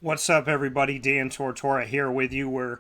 What's up, everybody? Dan Tortora here with you. Where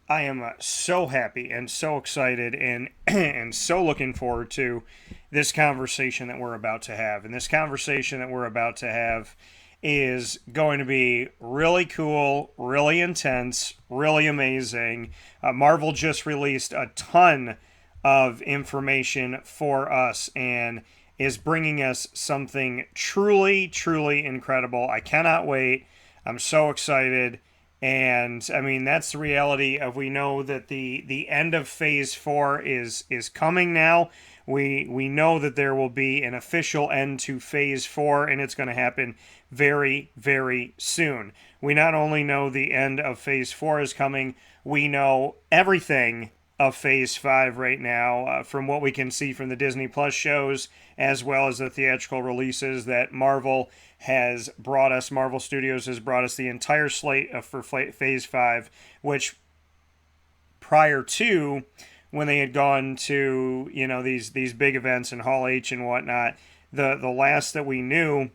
I am so happy and so excited and and so looking forward to this conversation that we're about to have. And this conversation that we're about to have is going to be really cool, really intense, really amazing. Marvel just released a ton of information for us and is bringing us something truly, truly incredible. I cannot wait. I'm so excited. And I mean, that's the reality of, we know that the end of phase 4 is coming now. We know that there will be an official end to phase 4, and it's going to happen very, very soon. We not only know the end of phase 4 is coming, we know everything of phase 5 right now, from what we can see from the Disney Plus shows, as well as the theatrical releases that Marvel has brought us. Marvel Studios has brought us the entire slate for phase 5, which prior to, when they had gone to, these big events in Hall H and whatnot, the last that we knew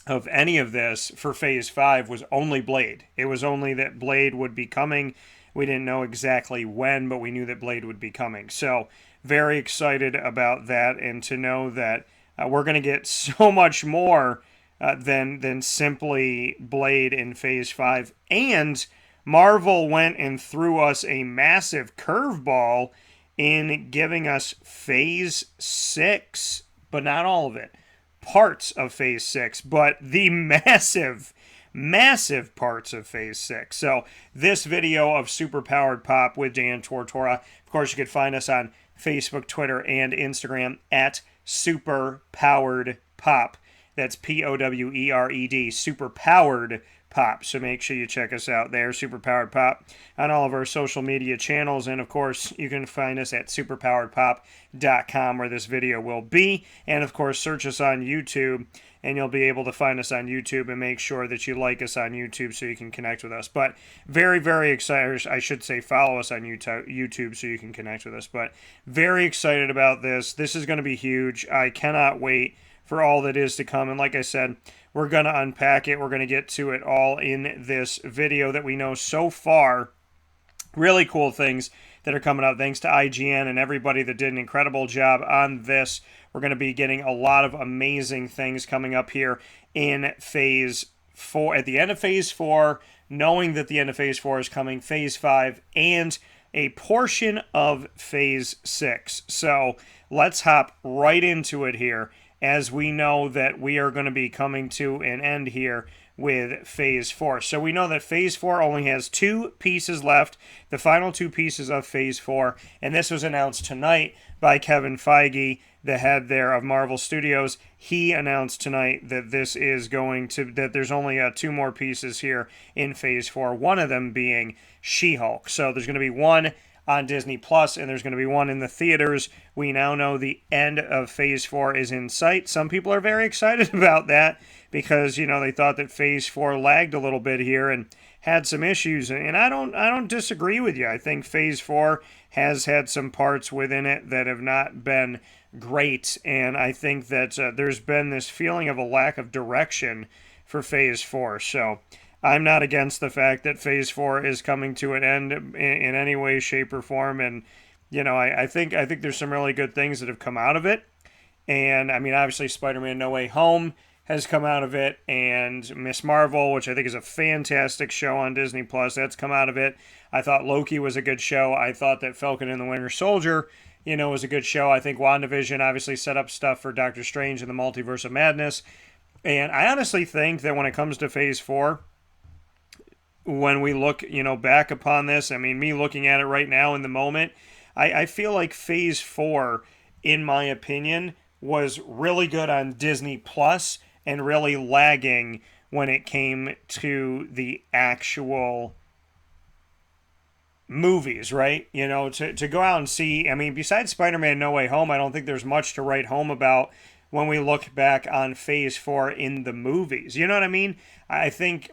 of any of this for phase 5 was only Blade. It was only that Blade would be coming. We didn't know exactly when, but we knew that Blade would be coming. So very excited about that, and to know that we're going to get so much more than simply Blade in phase 5. And Marvel went and threw us a massive curveball in giving us phase 6, but not all of it. Parts of phase 6, but the massive parts of phase 6. So this video of Superpowered Pop with Dan Tortora, of course, you could find us on Facebook, Twitter, and Instagram at Superpowered Pop. That's Powered, Superpowered Pop. So make sure you check us out there, Superpowered Pop, on all of our social media channels. And of course, you can find us at superpoweredpop.com, where this video will be. And of course, search us on YouTube, and you'll be able to find us on YouTube, and make sure that you like us on YouTube so you can connect with us. But very, very excited. I should say follow us on YouTube so you can connect with us. But very excited about this. This is going to be huge. I cannot wait for all that is to come. And like I said, we're going to unpack it. We're going to get to it all in this video that we know so far. Really cool things that are coming up. Thanks to IGN and everybody that did an incredible job on this. We're going to be getting a lot of amazing things coming up here in phase 4. At the end of phase 4, knowing that the end of phase 4 is coming, phase 5, and a portion of phase 6. So let's hop right into it here, as we know that we are going to be coming to an end here with phase 4. So we know that phase 4 only has 2 pieces left, the final 2 pieces of phase 4, and this was announced tonight by Kevin Feige, the head there of Marvel Studios. He announced tonight that that there's only 2 more pieces here in phase 4, one of them being She-Hulk. So there's going to be one on Disney Plus, and there's going to be one in the theaters. We now know the end of phase 4 is in sight. Some people are very excited about that, because they thought that phase 4 lagged a little bit here and had some issues, and I don't disagree with you. I think phase 4 has had some parts within it that have not been great, and I think that there's been this feeling of a lack of direction for phase 4. So I'm not against the fact that phase 4 is coming to an end in any way, shape, or form. And, I think there's some really good things that have come out of it. And, I mean, obviously Spider-Man No Way Home has come out of it. And Miss Marvel, which I think is a fantastic show on Disney Plus, that's come out of it. I thought Loki was a good show. I thought that Falcon and the Winter Soldier, was a good show. I think WandaVision obviously set up stuff for Doctor Strange and the Multiverse of Madness. And I honestly think that when it comes to phase 4, when we look, back upon this, I mean, me looking at it right now in the moment, I feel like phase 4, in my opinion, was really good on Disney Plus and really lagging when it came to the actual movies, right? To go out and see, I mean, besides Spider-Man No Way Home, I don't think there's much to write home about when we look back on phase 4 in the movies. You know what I mean? I think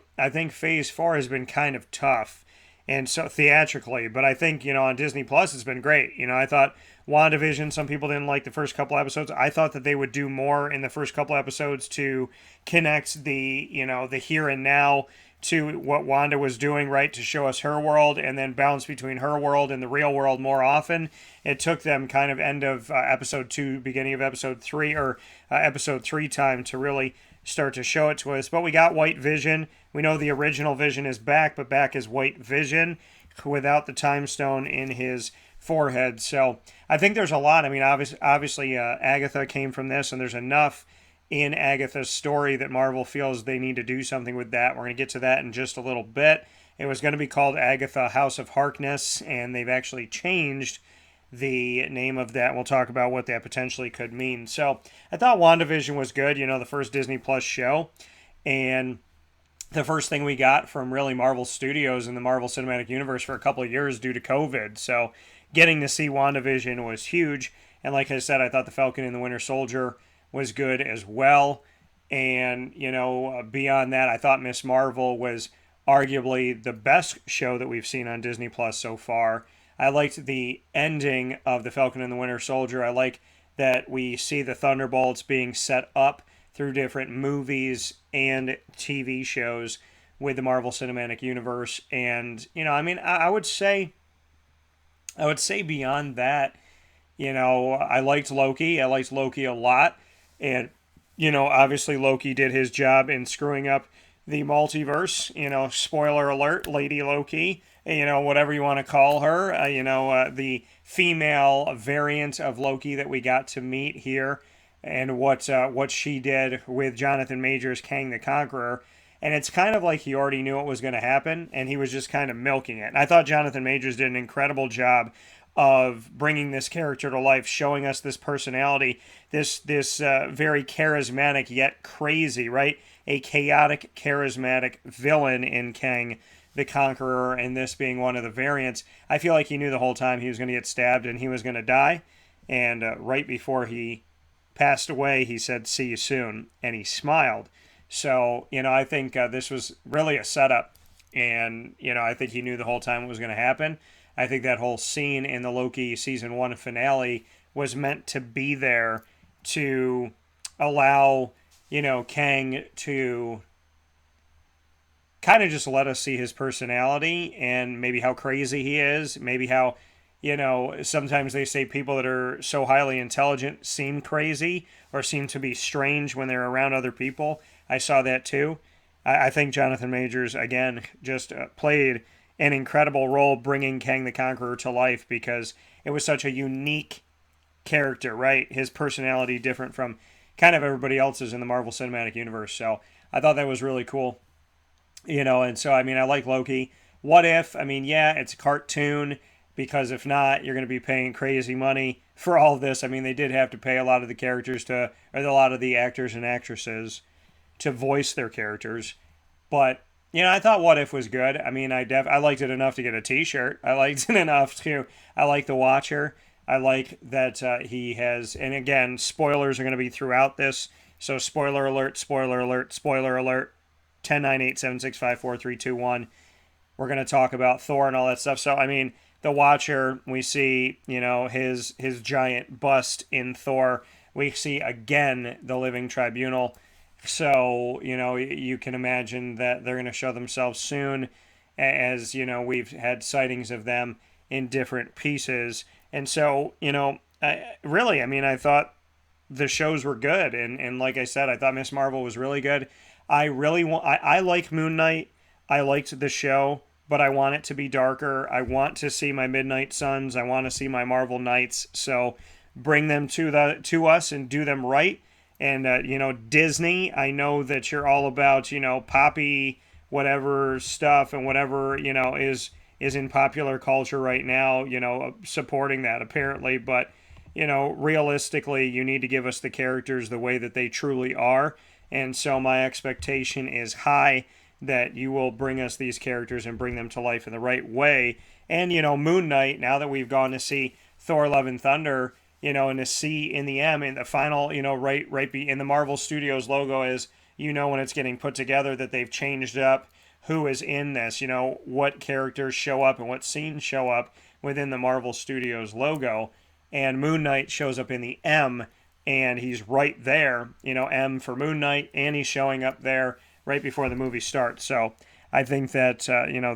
phase 4 has been kind of tough, and so theatrically, but I think, on Disney Plus it's been great. I thought WandaVision, some people didn't like the first couple episodes. I thought that they would do more in the first couple episodes to connect the here and now to what Wanda was doing, right, to show us her world and then bounce between her world and the real world more often. It took them kind of end of episode 2, beginning of episode 3, or episode 3 time to really start to show it to us. But we got White Vision. We know the original Vision is back, but back is White Vision without the time stone in his forehead. So I think there's a lot. I mean, obviously Agatha came from this, and there's enough in Agatha's story that Marvel feels they need to do something with that. We're going to get to that in just a little bit. It was going to be called Agatha House of Harkness, and they've actually changed the name of that. We'll talk about what that potentially could mean. So I thought WandaVision was good, the first Disney Plus show, and the first thing we got from really Marvel Studios in the Marvel Cinematic Universe for a couple of years due to COVID. So getting to see WandaVision was huge. And like I said, I thought the Falcon and the Winter Soldier was good as well. And, beyond that, I thought Miss Marvel was arguably the best show that we've seen on Disney Plus so far. I liked the ending of the Falcon and the Winter Soldier. I like that we see the Thunderbolts being set up through different movies and TV shows with the Marvel Cinematic Universe. And, I would say beyond that, I liked Loki. I liked Loki a lot. And, obviously Loki did his job in screwing up the multiverse. Spoiler alert, Lady Loki, whatever you want to call her. The female variant of Loki that we got to meet here, and what she did with Jonathan Majors' Kang the Conqueror. And it's kind of like he already knew what was going to happen, and he was just kind of milking it. And I thought Jonathan Majors did an incredible job of bringing this character to life, showing us this personality, this very charismatic yet crazy, right? A chaotic, charismatic villain in Kang the Conqueror, and this being one of the variants. I feel like he knew the whole time he was going to get stabbed and he was going to die. And right before he passed away, he said, "See you soon," and he smiled. So, I think this was really a setup, and, I think he knew the whole time it was going to happen. I think that whole scene in the Loki season 1 finale was meant to be there to allow, Kang to kind of just let us see his personality and maybe how crazy he is, maybe how, sometimes they say people that are so highly intelligent seem crazy or seem to be strange when they're around other people. I saw that too. I think Jonathan Majors, again, just played an incredible role bringing Kang the Conqueror to life, because it was such a unique character, right? His personality different from kind of everybody else's in the Marvel Cinematic Universe. So I thought that was really cool. And so, I like Loki. What If? Yeah, it's a cartoon, because if not, you're going to be paying crazy money for all of this. They did have to pay a lot of the characters or a lot of the actors and actresses to voice their characters. But, I thought What If was good. I liked it enough to get a t-shirt. I liked it enough I like the Watcher. I like that he has, and again, spoilers are going to be throughout this. So spoiler alert, spoiler alert, spoiler alert. 10-9-8-7-6-5-4-3-2-1. We're going to talk about Thor and all that stuff. So, the Watcher, we see, his giant bust in Thor. We see, again, the Living Tribunal. So, you can imagine that they're going to show themselves soon, as, we've had sightings of them in different pieces. And so, I thought the shows were good. And like I said, I thought Miss Marvel was really good. I like Moon Knight. I liked the show, but I want it to be darker. I want to see my Midnight Suns. I want to see my Marvel Knights. So bring them to us and do them right. And Disney, I know that you're all about poppy whatever stuff and whatever is in popular culture right now. Supporting that apparently, but realistically, you need to give us the characters the way that they truly are. And so my expectation is high that you will bring us these characters and bring them to life in the right way. And, Moon Knight, now that we've gone to see Thor, Love and Thunder, and to see in the M, in the final, right in the Marvel Studios logo is, when it's getting put together, that they've changed up who is in this, what characters show up and what scenes show up within the Marvel Studios logo. and Moon Knight shows up in the M, and he's right there, M for Moon Knight, and he's showing up there right before the movie starts. So I think that,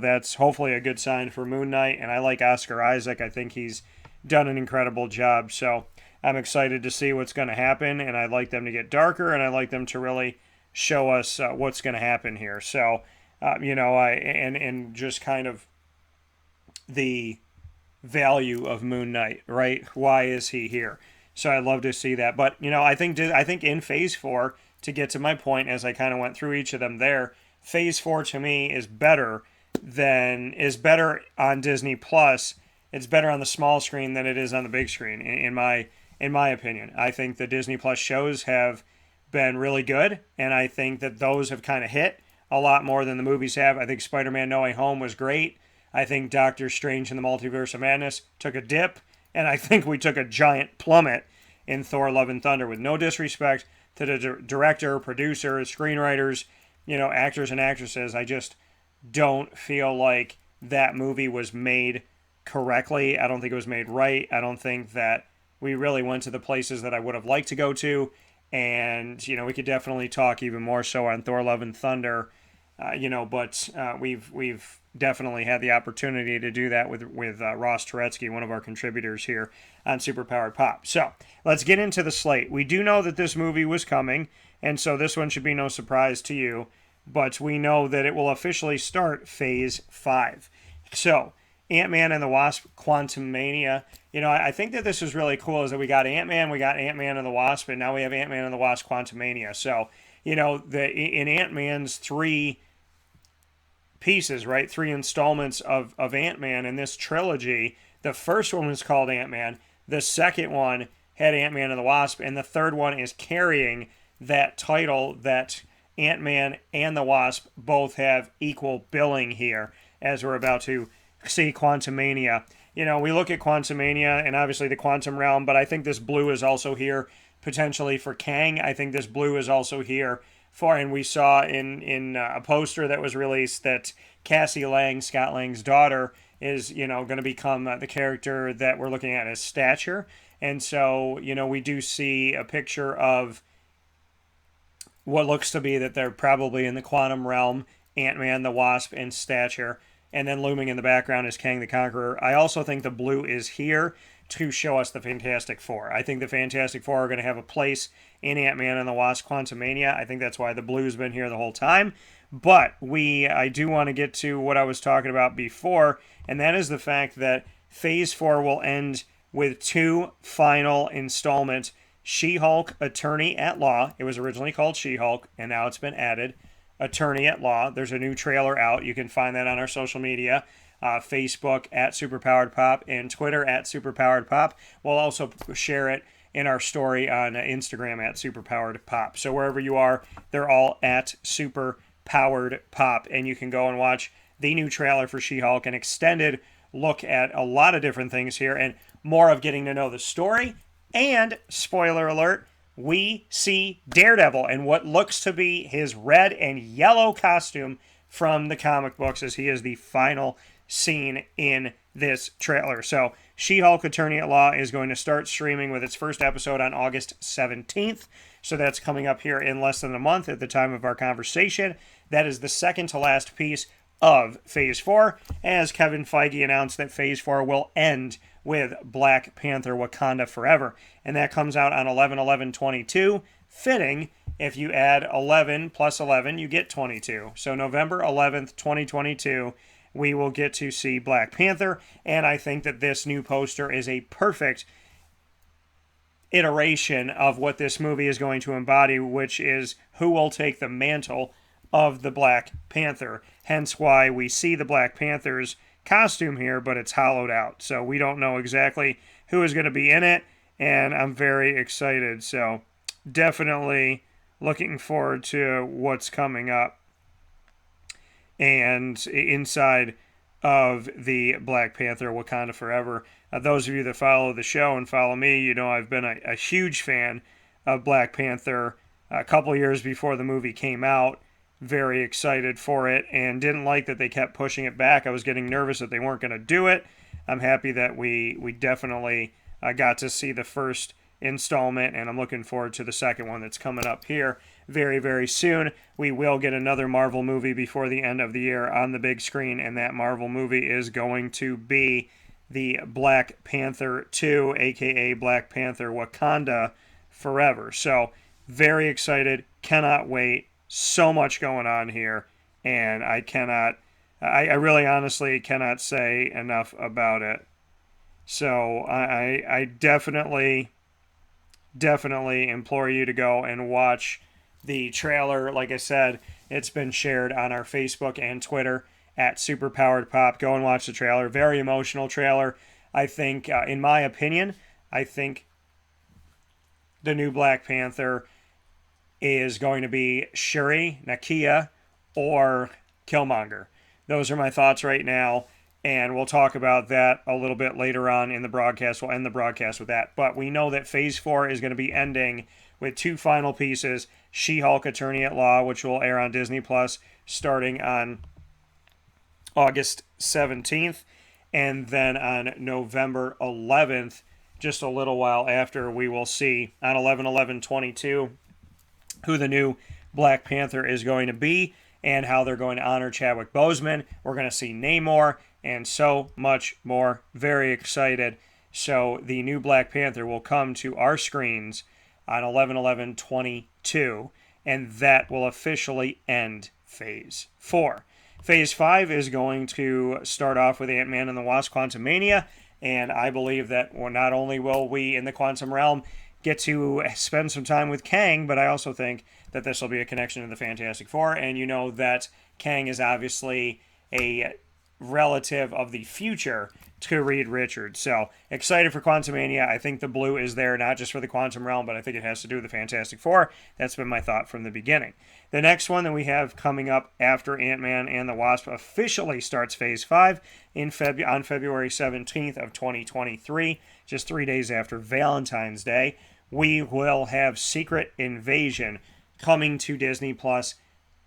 that's hopefully a good sign for Moon Knight, and I like Oscar Isaac. I think he's done an incredible job, so I'm excited to see what's going to happen, and I'd like them to get darker, and I'd like them to really show us what's going to happen here. So, and just kind of the value of Moon Knight, right? Why is he here? So I'd love to see that. But, I think in Phase 4, to get to my point as I kind of went through each of them there, Phase 4 to me is better on Disney Plus. It's better on the small screen than it is on the big screen, in my opinion. I think the Disney Plus shows have been really good, and I think that those have kind of hit a lot more than the movies have. I think Spider-Man No Way Home was great. I think Doctor Strange in the Multiverse of Madness took a dip, and I think we took a giant plummet in Thor Love and Thunder, with no disrespect to the director, producer, screenwriters, actors and actresses. I just don't feel like that movie was made correctly. I don't think it was made right. I don't think that we really went to the places that I would have liked to go to. And, we could definitely talk even more so on Thor Love and Thunder, but we've definitely had the opportunity to do that with Ross Turetsky, one of our contributors here on Superpowered Pop. So let's get into the slate. We do know that this movie was coming, and so this one should be no surprise to you, but we know that it will officially start Phase 5. So Ant-Man and the Wasp: Quantumania. I think that this is really cool, is that we got Ant-Man and the Wasp, and now we have Ant-Man and the Wasp: Quantumania. So, in Ant-Man's 3 pieces, right? 3 installments of Ant-Man in this trilogy. The first one was called Ant-Man. The second one had Ant-Man and the Wasp, and the third one is carrying that title that Ant-Man and the Wasp both have equal billing here, as we're about to see Quantumania. We look at Quantumania and obviously the quantum realm, but I think this blue is also here potentially for Kang. I think this blue is also here for, and we saw in a poster that was released that Cassie Lang, Scott Lang's daughter, is, going to become the character that we're looking at as Stature. And so, we do see a picture of what looks to be that they're probably in the quantum realm, Ant-Man, the Wasp, and Stature. And then looming in the background is Kang the Conqueror. I also think the blue is here to show us the Fantastic Four. I think the Fantastic Four are going to have a place in Ant-Man and the Wasp: Quantumania. I think that's why the blue's been here the whole time. But I do want to get to what I was talking about before, and that is the fact that Phase 4 will end with 2 final installments. She-Hulk: Attorney at Law. It was originally called She-Hulk, and now it's been added. Attorney at Law. There's a new trailer out. You can find that on our social media, Facebook at Superpowered Pop and Twitter at Superpowered Pop. We'll also share it in our story on Instagram at Superpowered Pop. So wherever you are, they're all at Superpowered Pop, and you can go and watch the new trailer for She-Hulk, an extended look at a lot of different things here, and more of getting to know the story. And, spoiler alert, we see Daredevil and what looks to be his red and yellow costume from the comic books, as he is the final scene in this trailer. So She-Hulk: Attorney at Law is going to start streaming with its first episode on August 17th. So that's coming up here in less than a month at the time of our conversation. That is the second to last piece of Phase 4, as Kevin Feige announced that Phase 4 will end with Black Panther: Wakanda Forever. And that comes out on 11/11/22. Fitting, if you add 11 plus 11, you get 22. So November 11th, 2022, we will get to see Black Panther. And I think that this new poster is a perfect iteration of what this movie is going to embody, which is who will take the mantle of the Black Panther. Hence why we see the Black Panther's costume here, but it's hollowed out. So we don't know exactly who is going to be in it, and I'm very excited. So definitely looking forward to what's coming up. And inside of the Black Panther Wakanda Forever, those of you that follow the show and follow me, I've been a huge fan of Black Panther a couple years before the movie came out. Very excited for it, and didn't like that they kept pushing it back. I was getting nervous that they weren't going to do it. I'm happy that we definitely I got to see the first installment, and I'm looking forward to the second one that's coming up here very, very soon. We will get another Marvel movie before the end of the year on the big screen, and that Marvel movie is going to be the Black Panther 2, aka Black Panther Wakanda Forever. So, very excited, cannot wait. So much going on here, and I really honestly cannot say enough about it. So, I definitely implore you to go and watch the trailer. Like I said, it's been shared on our Facebook and Twitter at Superpowered Pop. Go and watch the trailer. Very emotional trailer. I think, in my opinion, I think the new Black Panther is going to be Shuri, Nakia, or Killmonger. Those are my thoughts right now, and we'll talk about that a little bit later on in the broadcast. We'll end the broadcast with that. But we know that Phase 4 is going to be ending with two final pieces, She-Hulk Attorney at Law, which will air on Disney Plus starting on August 17th, and then on November 11th, just a little while after, we will see on 11/11/22 who the new Black Panther is going to be and how they're going to honor Chadwick Boseman. We're going to see Namor and so much more. Very excited. So the new Black Panther will come to our screens on 11/11/22, and that will officially end Phase 4. Phase 5 is going to start off with Ant-Man and the Wasp: Quantumania, and I believe that not only will we in the quantum realm get to spend some time with Kang, but I also think that this will be a connection to the Fantastic Four, and you know that Kang is obviously a relative of the future to Reed Richards. So excited for Quantumania. I think the blue is there not just for the quantum realm, but I think it has to do with the Fantastic Four. That's been my thought from the beginning. The next one that we have coming up after Ant-Man and the Wasp officially starts Phase 5 on February 17th of 2023, just 3 days after Valentine's Day. We will have Secret Invasion coming to Disney Plus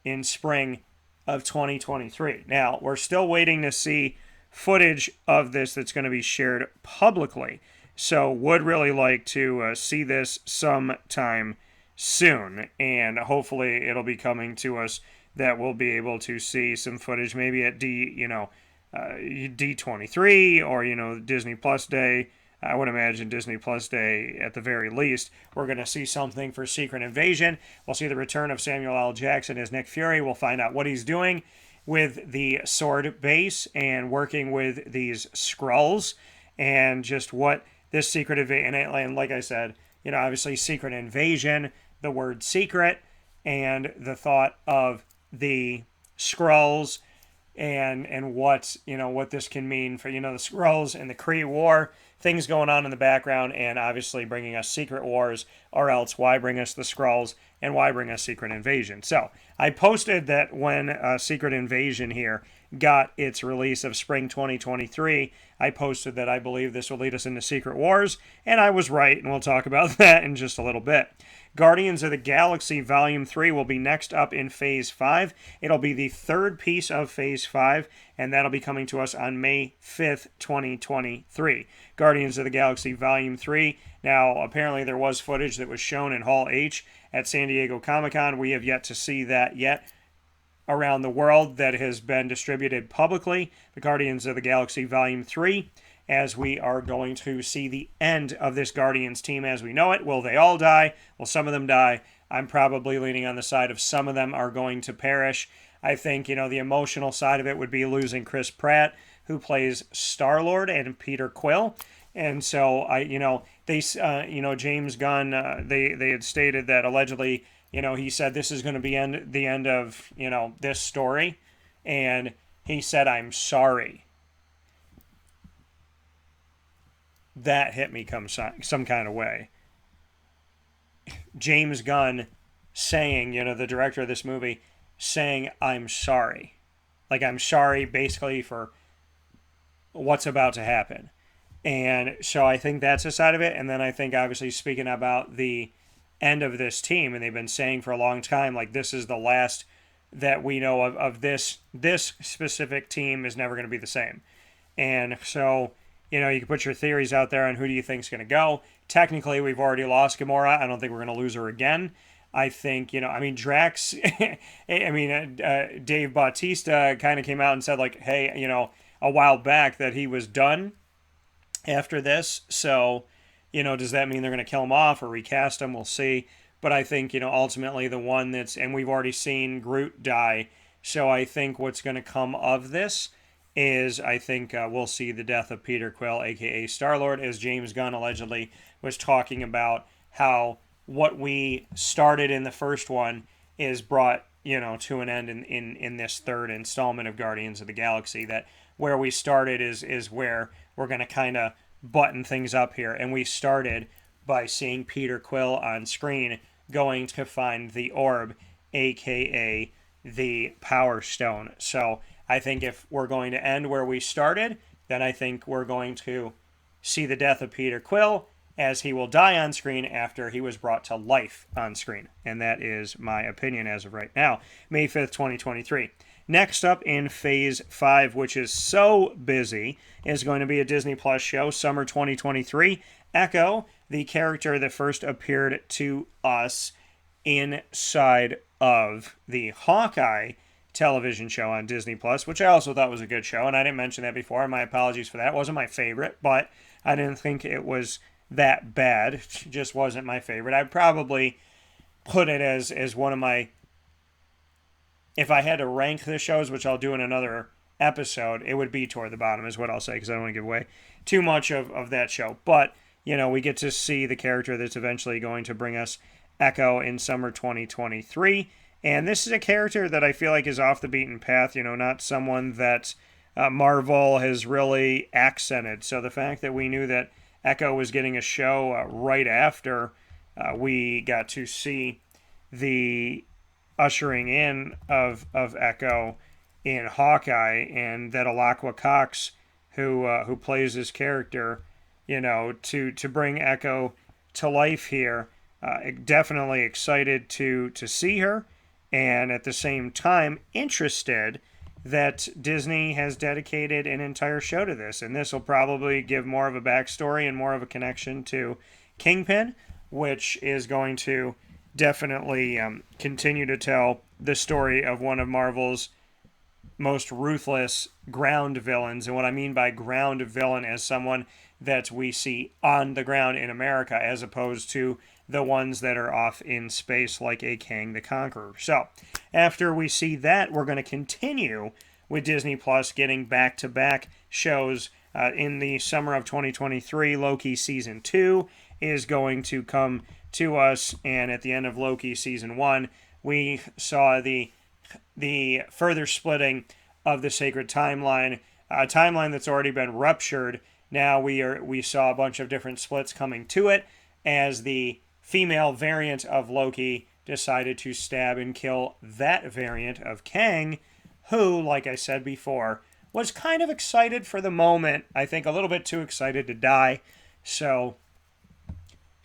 in spring of 2023. Now, we're still waiting to see footage of this that's going to be shared publicly. So, would really like to see this sometime soon, and hopefully it'll be coming to us that we'll be able to see some footage maybe at D23 or Disney Plus Day. I would imagine Disney Plus Day at the very least. We're going to see something for Secret Invasion. We'll see the return of Samuel L. Jackson as Nick Fury. We'll find out what he's doing with the sword base and working with these Skrulls, and just what this Secret Invasion, and like I said, obviously Secret Invasion, the word secret, and the thought of the Skrulls, and what this can mean for the Skrulls and the Kree War, things going on in the background, and obviously bringing us Secret Wars, or else why bring us the Skrulls and why bring us Secret Invasion? So I posted that when Secret Invasion here got its release of spring 2023, I posted that I believe this will lead us into Secret Wars, and I was right, and we'll talk about that in just a little bit. Guardians of the Galaxy Volume 3 will be next up in Phase 5. It'll be the third piece of Phase 5, and that'll be coming to us on May 5th, 2023. Guardians of the Galaxy Volume 3. Now, apparently there was footage that was shown in Hall H at San Diego Comic-Con. We have yet to see that yet around the world that has been distributed publicly. The Guardians of the Galaxy Volume 3, as we are going to see the end of this Guardians team as we know it. Will they all die? Will some of them die? I'm probably leaning on the side of some of them are going to perish. I think, the emotional side of it would be losing Chris Pratt, who plays Star-Lord, and Peter Quill. And so, James Gunn, they had stated that allegedly, he said this is going to be the end of, this story. And he said, I'm sorry. That hit me some kind of way. James Gunn saying, the director of this movie, saying, I'm sorry. Like, I'm sorry basically for what's about to happen. And so I think that's a side of it. And then I think, obviously, speaking about the end of this team, and they've been saying for a long time, like, this is the last that we know of this specific team is never going to be the same. And so you can put your theories out there on who do you think's going to go. Technically, we've already lost Gamora. I don't think we're going to lose her again. I think, Drax, Dave Bautista kind of came out and said, like, hey, a while back that he was done after this. So, does that mean they're going to kill him off or recast him? We'll see. But I think, ultimately the one and we've already seen Groot die. So I think what's going to come of this is I think we'll see the death of Peter Quill, a.k.a. Star-Lord, as James Gunn allegedly was talking about how what we started in the first one is brought, to an end in this third installment of Guardians of the Galaxy, that where we started is where we're going to kind of button things up here. And we started by seeing Peter Quill on screen going to find the orb, a.k.a. the Power Stone. So I think if we're going to end where we started, then I think we're going to see the death of Peter Quill, as he will die on screen after he was brought to life on screen. And that is my opinion as of right now. May 5th, 2023. Next up in Phase 5, which is so busy, is going to be a Disney Plus show, Summer 2023. Echo, the character that first appeared to us inside of the Hawkeye television show on Disney Plus, which I also thought was a good show, and I didn't mention that before. My apologies for that. It wasn't my favorite, but I didn't think it was that bad. It just wasn't my favorite. I'd probably put it as one of my, if I had to rank the shows, which I'll do in another episode, it would be toward the bottom is what I'll say, because I don't want to give away too much of that show. But, we get to see the character that's eventually going to bring us Echo in summer 2023. And this is a character that I feel like is off the beaten path, not someone that Marvel has really accented. So the fact that we knew that Echo was getting a show right after we got to see the ushering in of Echo in Hawkeye, and that Alaqua Cox, who plays his character, to bring Echo to life here. Definitely excited to see her, and at the same time interested that Disney has dedicated an entire show to this, and this will probably give more of a backstory and more of a connection to Kingpin, which is going to definitely continue to tell the story of one of Marvel's most ruthless ground villains. And what I mean by ground villain is someone that we see on the ground in America, as opposed to the ones that are off in space like a Kang the Conqueror. So after we see that, we're going to continue with Disney Plus getting back-to-back shows. In the summer of 2023, Loki Season 2 is going to come to us, and at the end of Loki Season 1, we saw the further splitting of the sacred timeline, a timeline that's already been ruptured. Now we saw a bunch of different splits coming to it, as the female variant of Loki decided to stab and kill that variant of Kang, who, like I said before, was kind of excited for the moment. I think a little bit too excited to die. So,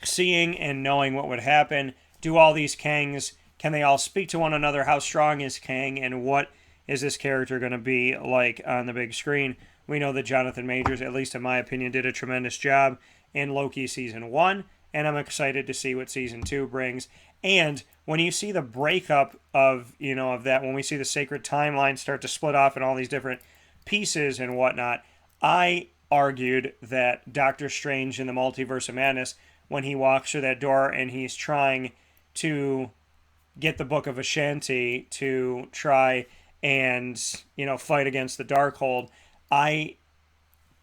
seeing and knowing what would happen, do all these Kangs, can they all speak to one another? How strong is Kang, and what is this character going to be like on the big screen? We know that Jonathan Majors, at least in my opinion, did a tremendous job in Loki Season 1, and I'm excited to see what Season 2 brings. And when you see the breakup of that, when we see the sacred timeline start to split off in all these different pieces and whatnot, I argued that Doctor Strange in the Multiverse of Madness, when he walks through that door and he's trying to get the Book of Ashanti to try and, fight against the Darkhold, I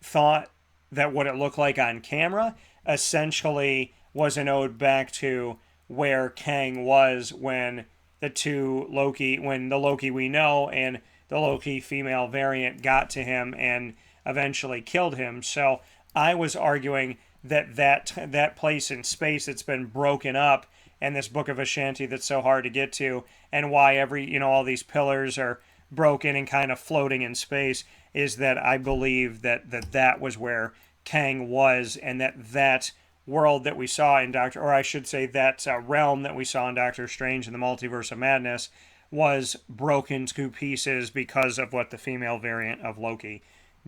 thought that what it looked like on camera essentially was an ode back to where Kang was when the Loki we know and the Loki female variant got to him and eventually killed him. So I was arguing that place in space that's been broken up, and this Book of Ashanti that's so hard to get to, and why all these pillars are broken and kind of floating in space, is that I believe that was where Kang was, and that world that we saw in that realm that we saw in Doctor Strange in the Multiverse of Madness was broken to pieces because of what the female variant of Loki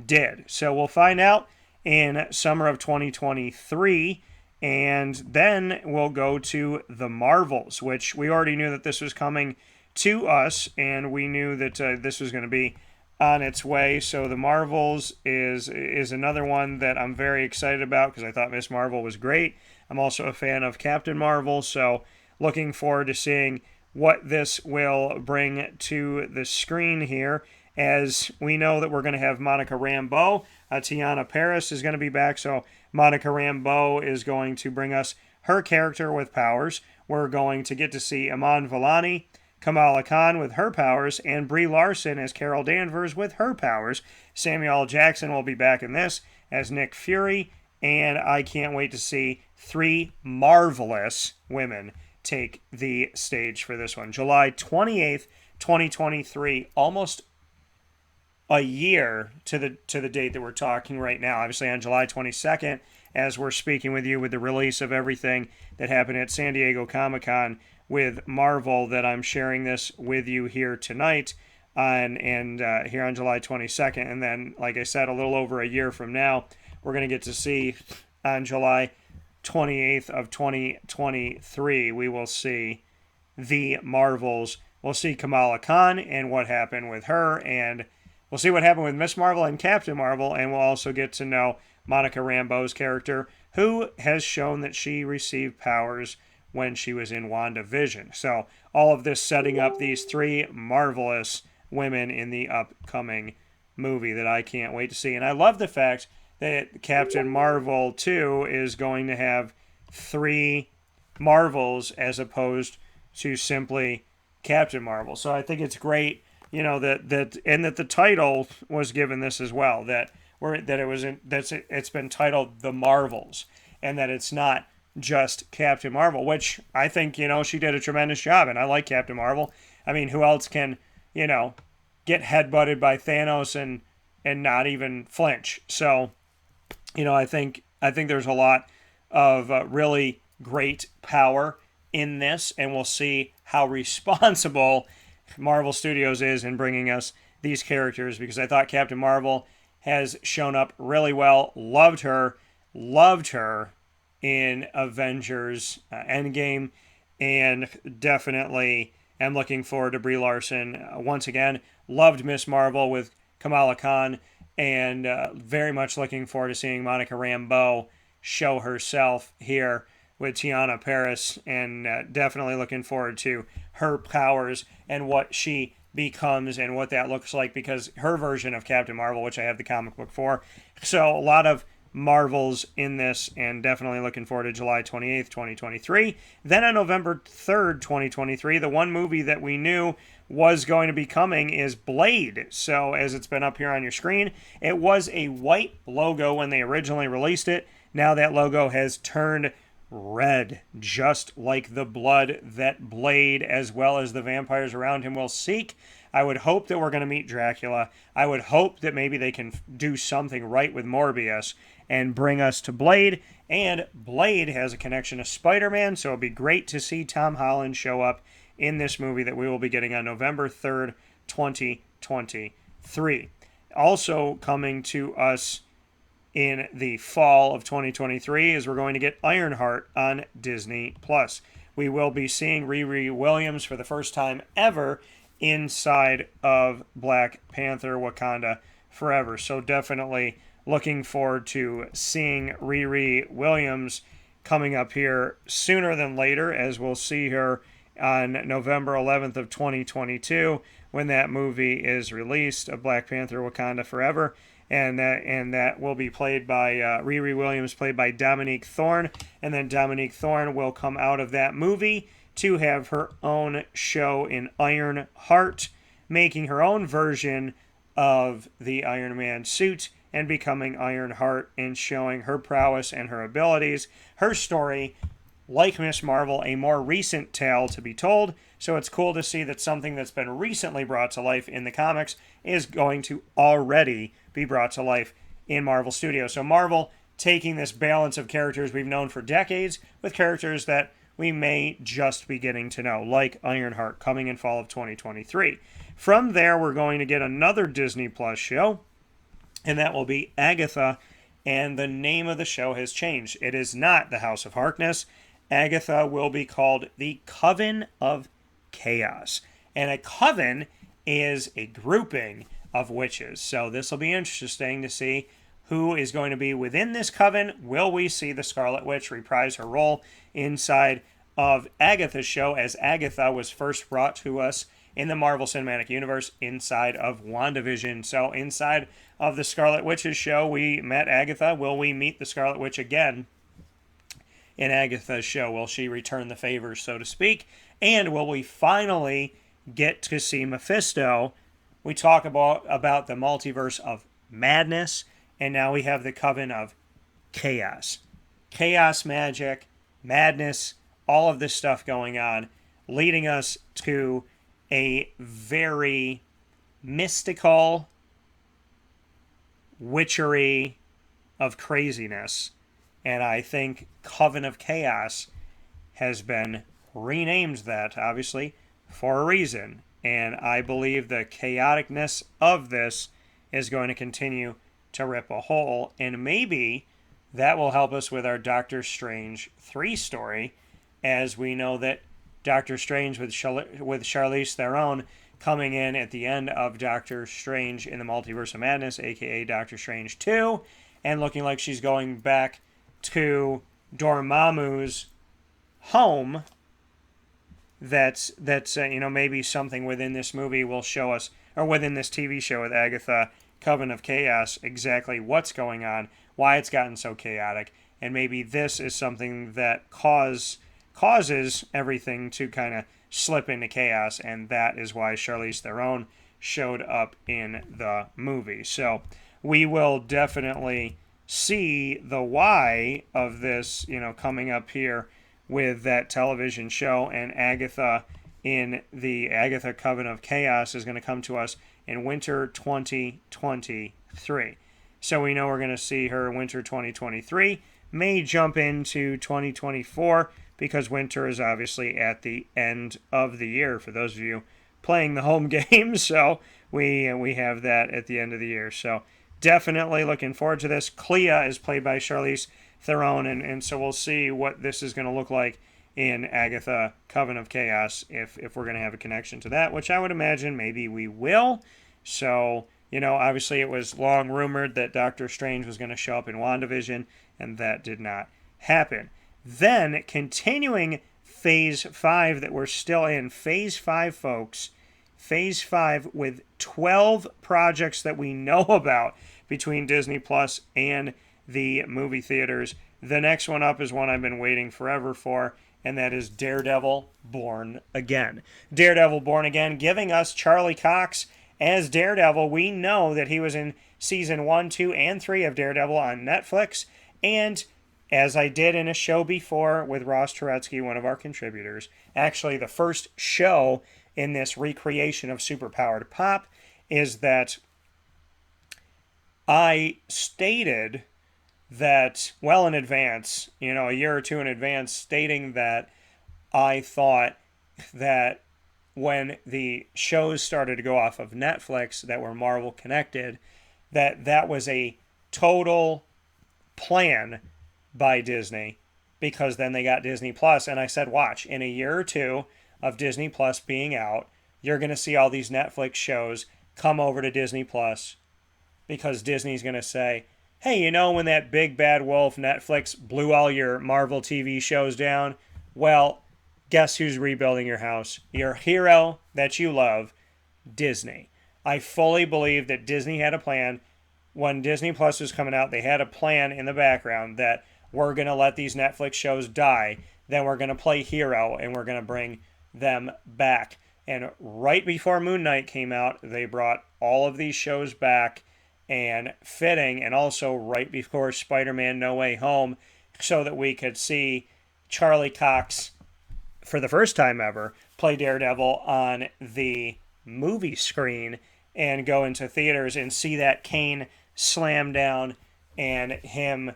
did. So we'll find out in summer of 2023. And then we'll go to the Marvels, which we already knew that this was coming to us, and we knew that this was going to be on its way. So the Marvels is another one that I'm very excited about because I thought Miss Marvel was great. I'm also a fan of Captain Marvel, so looking forward to seeing what this will bring to the screen here. As we know that we're going to have Monica Rambeau, Tiana Paris is going to be back, so Monica Rambeau is going to bring us her character with powers. We're going to get to see Iman Vellani, Kamala Khan with her powers, and Brie Larson as Carol Danvers with her powers. Samuel L. Jackson will be back in this as Nick Fury, and I can't wait to see 3 marvelous women take the stage for this one. July 28th, 2023, almost a year to the date that we're talking right now. Obviously on July 22nd, as we're speaking with you with the release of everything that happened at San Diego Comic-Con with Marvel, that I'm sharing this with you here tonight here on July 22nd. And then, like I said, a little over a year from now, we're going to get to see on July 28th of 2023, we will see the Marvels. We'll see Kamala Khan and what happened with her, and we'll see what happened with Miss Marvel and Captain Marvel, and we'll also get to know Monica Rambeau's character, who has shown that she received powers when she was in WandaVision. So all of this setting up these 3 marvelous women in the upcoming movie that I can't wait to see. And I love the fact that Captain Marvel 2 is going to have 3 Marvels as opposed to simply Captain Marvel. So I think it's great, you know, that the title was given this as well, it's been titled The Marvels, and that it's not just Captain Marvel, which I think, you know, she did a tremendous job, and I like Captain Marvel. I mean, who else can, you know, get headbutted by Thanos and not even flinch? So, you know, I think there's a lot of really great power in this, and we'll see how responsible Marvel Studios is in bringing us these characters, because I thought Captain Marvel has shown up really well. Loved her in Avengers Endgame, and definitely am looking forward to Brie Larson once again. Loved Miss Marvel with Kamala Khan, and very much looking forward to seeing Monica Rambeau show herself here with Tiana Paris, and definitely looking forward to her powers and what she becomes and what that looks like, because her version of Captain Marvel, which I have the comic book for. So a lot of Marvels in this, and definitely looking forward to July 28th, 2023. Then on November 3rd, 2023, the one movie that we knew was going to be coming is Blade. So as it's been up here on your screen, it was a white logo when they originally released it. Now that logo has turned red, just like the blood that Blade, as well as the vampires around him, will seek. I would hope that we're going to meet Dracula. I would hope that maybe they can do something right with Morbius and bring us to Blade. And Blade has a connection to Spider-Man, so it'll be great to see Tom Holland show up in this movie that we will be getting on November 3rd, 2023. Also coming to us in the fall of 2023 is we're going to get Ironheart on Disney+. We will be seeing Riri Williams for the first time ever inside of Black Panther Wakanda Forever. So definitely looking forward to seeing Riri Williams coming up here sooner than later, as we'll see her on November 11th of 2022 when that movie is released, of Black Panther Wakanda Forever. And that will be played by Riri Williams, played by Dominique Thorne. And then Dominique Thorne will come out of that movie to have her own show in Ironheart, making her own version of the Iron Man suit and becoming Ironheart, and showing her prowess and her abilities. Her story, like Miss Marvel, a more recent tale to be told. So it's cool to see that something that's been recently brought to life in the comics is going to already be brought to life in Marvel Studios. So Marvel taking this balance of characters we've known for decades with characters that we may just be getting to know, like Ironheart, coming in fall of 2023. From there, we're going to get another Disney Plus show, and that will be Agatha and the name of the show has changed. It is not the House of Harkness. Agatha will be called the Coven of Chaos. And a coven is a grouping of witches. So this will be interesting to see who is going to be within this coven. Will we see the Scarlet Witch reprise her role inside of Agatha's show, as Agatha was first brought to us in the Marvel Cinematic Universe inside of WandaVision? So inside of the Scarlet Witch's show, we met Agatha. Will we meet the Scarlet Witch again in Agatha's show? Will she return the favor, so to speak? And will we finally get to see Mephisto? We talk about the multiverse of madness, and now we have the Coven of Chaos. Chaos magic, madness, all of this stuff going on, leading us to a very mystical witchery of craziness. And I think Coven of Chaos has been renamed that, obviously, for a reason. And I believe the chaoticness of this is going to continue to rip a hole. And maybe that will help us with our Doctor Strange 3 story, as we know that Doctor Strange with Charlize Theron coming in at the end of Doctor Strange in the Multiverse of Madness, aka Doctor Strange 2, and looking like she's going back to Dormammu's home. That's maybe something within this movie will show us, or within this TV show with Agatha, Coven of Chaos, exactly what's going on, why it's gotten so chaotic, and maybe this is something that causes everything to kind of slip into chaos, and that is why Charlize Theron showed up in the movie. So we will definitely see the why of this, coming up here with that television show. And Agatha in the Agatha Coven of Chaos is going to come to us in winter 2023. So we know we're going to see her in winter 2023. May jump into 2024 because winter is obviously at the end of the year for those of you playing the home games. So we have that at the end of the year. So definitely looking forward to this. Clea is played by Charlize Theron, and so we'll see what this is going to look like in Agatha Coven of Chaos, if we're going to have a connection to that, which I would imagine maybe we will. So, obviously it was long rumored that Doctor Strange was going to show up in WandaVision, and that did not happen. Then, continuing Phase 5 that we're still in, Phase 5, folks, Phase 5 with 12 projects that we know about between Disney Plus and the movie theaters. The next one up is one I've been waiting forever for, and that is Daredevil Born Again. Daredevil Born Again, giving us Charlie Cox as Daredevil. We know that he was in season 1, 2, and 3 of Daredevil on Netflix, and as I did in a show before with Ross Turetsky, one of our contributors, actually the first show in this recreation of Superpowered Pop, is that I stated that well in advance, a year or two in advance, stating that I thought that when the shows started to go off of Netflix that were Marvel connected, that was a total plan by Disney, because then they got Disney Plus, and I said, watch, in a year or two of Disney Plus being out, you're going to see all these Netflix shows come over to Disney Plus, because Disney's going to say, hey, when that big bad wolf Netflix blew all your Marvel TV shows down? Well, guess who's rebuilding your house? Your hero that you love, Disney. I fully believe that Disney had a plan. When Disney Plus was coming out, they had a plan in the background that we're going to let these Netflix shows die, then we're going to play hero, and we're going to bring them back. And right before Moon Knight came out, they brought all of these shows back, and fitting, and also right before Spider-Man No Way Home, so that we could see Charlie Cox, for the first time ever, play Daredevil on the movie screen and go into theaters and see that cane slam down, and him,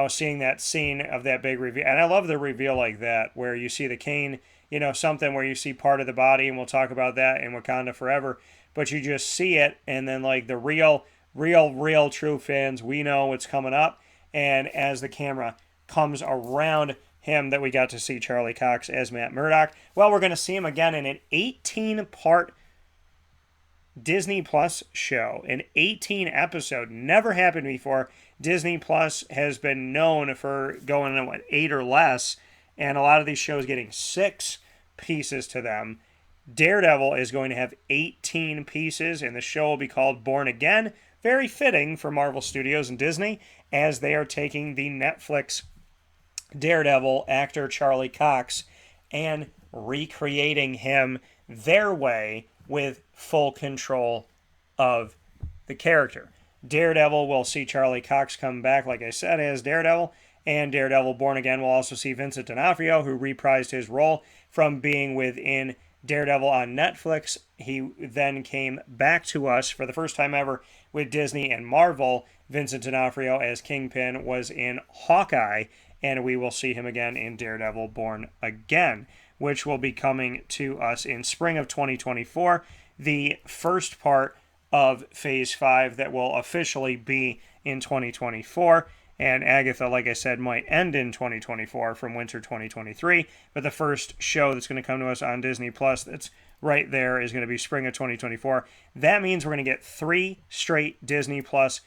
seeing that scene of that big reveal. And I love the reveal like that, where you see the cane, something where you see part of the body, and we'll talk about that in Wakanda Forever, but you just see it, and then like the real real, true fans, we know what's coming up. And as the camera comes around him, that we got to see Charlie Cox as Matt Murdock. Well, we're going to see him again in an 18-part Disney Plus show, an 18 episode. Never happened before. Disney Plus has been known for going on 8 or less, and a lot of these shows getting 6 pieces to them. Daredevil is going to have 18 pieces, and the show will be called Born Again. Very fitting for Marvel Studios and Disney, as they are taking the Netflix Daredevil actor Charlie Cox and recreating him their way with full control of the character. Daredevil will see Charlie Cox come back, like I said, as Daredevil, and Daredevil Born Again will also see Vincent D'Onofrio, who reprised his role from being within Daredevil on Netflix. He then came back to us for the first time ever with Disney and Marvel. Vincent D'Onofrio as Kingpin was in Hawkeye, and we will see him again in Daredevil Born Again, which will be coming to us in spring of 2024. The first part of Phase 5 that will officially be in 2024. And Agatha, like I said, might end in 2024 from winter 2023. But the first show that's going to come to us on Disney Plus that's right there is going to be spring of 2024. That means we're going to get 3 straight Disney Plus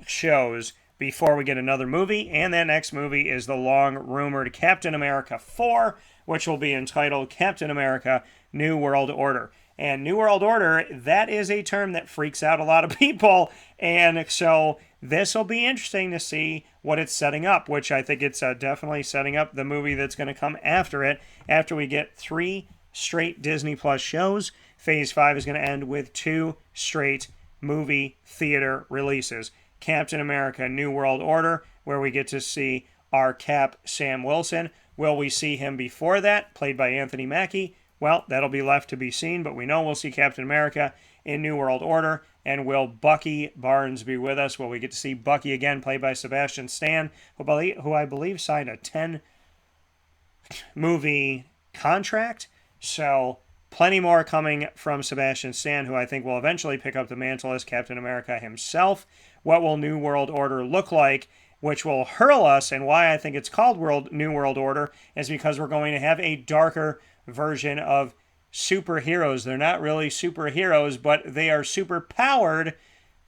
shows before we get another movie. And that next movie is the long-rumored Captain America 4, which will be entitled Captain America New World Order. And New World Order, that is a term that freaks out a lot of people. And so this will be interesting to see what it's setting up, which I think it's definitely setting up the movie that's going to come after it. After we get 3 straight Disney Plus shows, Phase 5 is going to end with 2 straight movie theater releases. Captain America New World Order, where we get to see our Cap, Sam Wilson. Will we see him before that, played by Anthony Mackie? Well, that'll be left to be seen, but we know we'll see Captain America in New World Order. And will Bucky Barnes be with us? Will we get to see Bucky again, played by Sebastian Stan, who I believe signed a 10-movie contract? So plenty more coming from Sebastian Stan, who I think will eventually pick up the mantle as Captain America himself. What will New World Order look like, which will hurl us, and why I think it's called New World Order is because we're going to have a darker version of superheroes. They're not really superheroes, but they are super powered.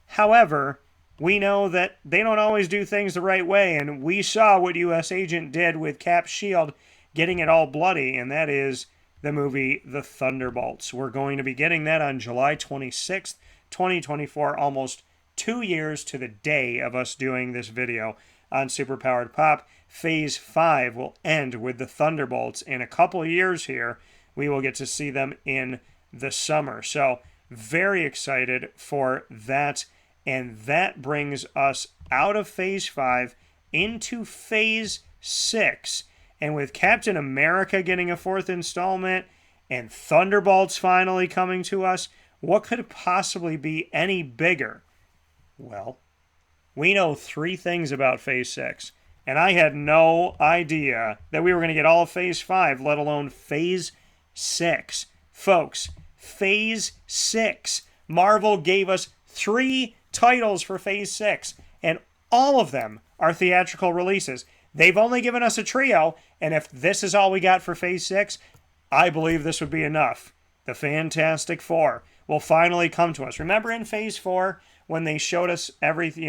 However, we know that they don't always do things the right way, and we saw what U.S. Agent did with Cap's shield, getting it all bloody, and that is the movie The Thunderbolts. We're going to be getting that on July 26th, 2024, almost 2 years to the day of us doing this video on Superpowered Pop. Phase 5 will end with the Thunderbolts. In a couple of years here, we will get to see them in the summer. So, very excited for that. And that brings us out of Phase 5 into Phase 6. And with Captain America getting a 4th installment and Thunderbolts finally coming to us, what could possibly be any bigger? Well, we know 3 things about Phase 6, and I had no idea that we were going to get all of Phase 5, let alone Phase 6. Folks, Phase 6. Marvel gave us 3 titles for Phase 6, and all of them are theatrical releases. They've only given us a trio, and if this is all we got for Phase 6, I believe this would be enough. The Fantastic Four will finally come to us. Remember in Phase 4, when they showed us everything,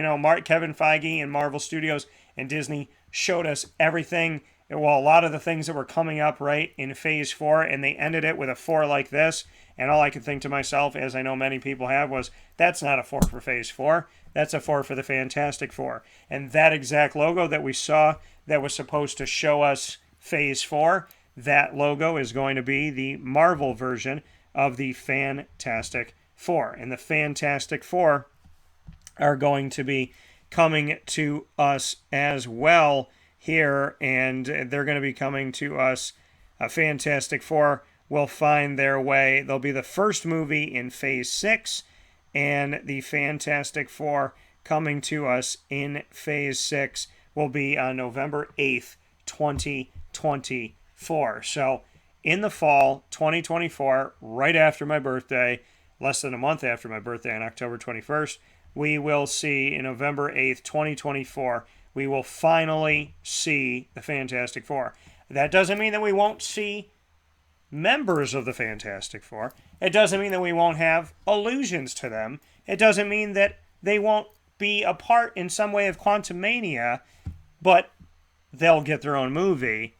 Kevin Feige and Marvel Studios and Disney showed us everything, well, a lot of the things that were coming up, right, in Phase 4, and they ended it with a 4 like this, and all I could think to myself, as I know many people have, was, that's not a 4 for Phase 4, that's a 4 for the Fantastic Four. And that exact logo that we saw that was supposed to show us Phase 4, that logo is going to be the Marvel version of the Fantastic Four. And the Fantastic Four are going to be coming to us as well here, and they're going to be coming to us. Fantastic Four will find their way. They'll be the first movie in Phase 6, and the Fantastic Four coming to us in Phase 6 will be on November 8th, 2024. So in the fall 2024, right after my birthday, less than a month after my birthday on October 21st, we will see in November 8th, 2024, we will finally see the Fantastic Four. That doesn't mean that we won't see members of the Fantastic Four. It doesn't mean that we won't have allusions to them. It doesn't mean that they won't be a part in some way of Quantumania, but they'll get their own movie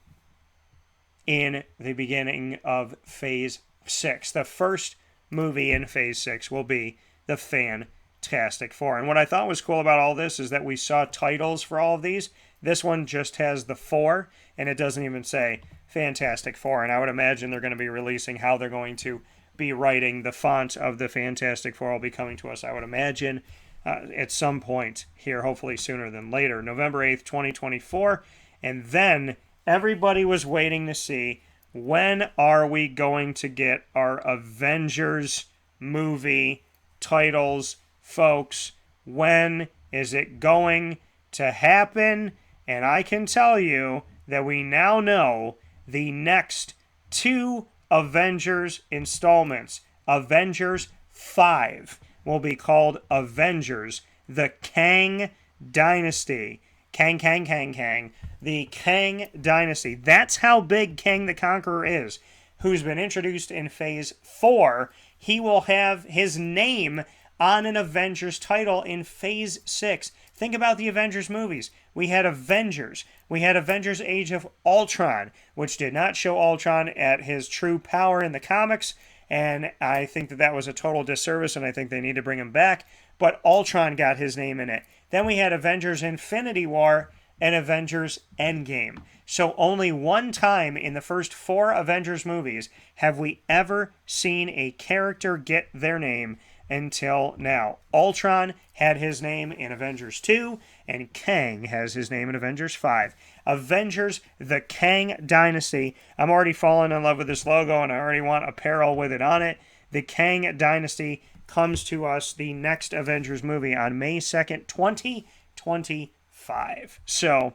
in the beginning of Phase 6. The first movie in Phase 6 will be the Fantastic Four. And what I thought was cool about all this is that we saw titles for all of these. This one just has the 4, and it doesn't even say Fantastic Four. And I would imagine they're going to be releasing how they're going to be writing. The font of the Fantastic Four will be coming to us, I would imagine, at some point here, hopefully sooner than later. November 8th, 2024. And then everybody was waiting to see, when are we going to get our Avengers movie titles, folks? When is it going to happen? And I can tell you that we now know the next 2 Avengers installments, Avengers 5, will be called Avengers, the Kang Dynasty. Kang. The Kang Dynasty. That's how big Kang the Conqueror is, who's been introduced in Phase 4. He will have his name on an Avengers title in Phase 6. Think about the Avengers movies. We had Avengers. We had Avengers Age of Ultron, which did not show Ultron at his true power in the comics, and I think that was a total disservice, and I think they need to bring him back. But Ultron got his name in it. Then we had Avengers Infinity War and Avengers Endgame. So only one time in the first 4 Avengers movies have we ever seen a character get their name until now. Ultron had his name in Avengers 2, and Kang has his name in Avengers 5. Avengers, the Kang Dynasty. I'm already falling in love with this logo, and I already want apparel with it on it. The Kang Dynasty comes to us, the next Avengers movie, on May 2nd, 2025. So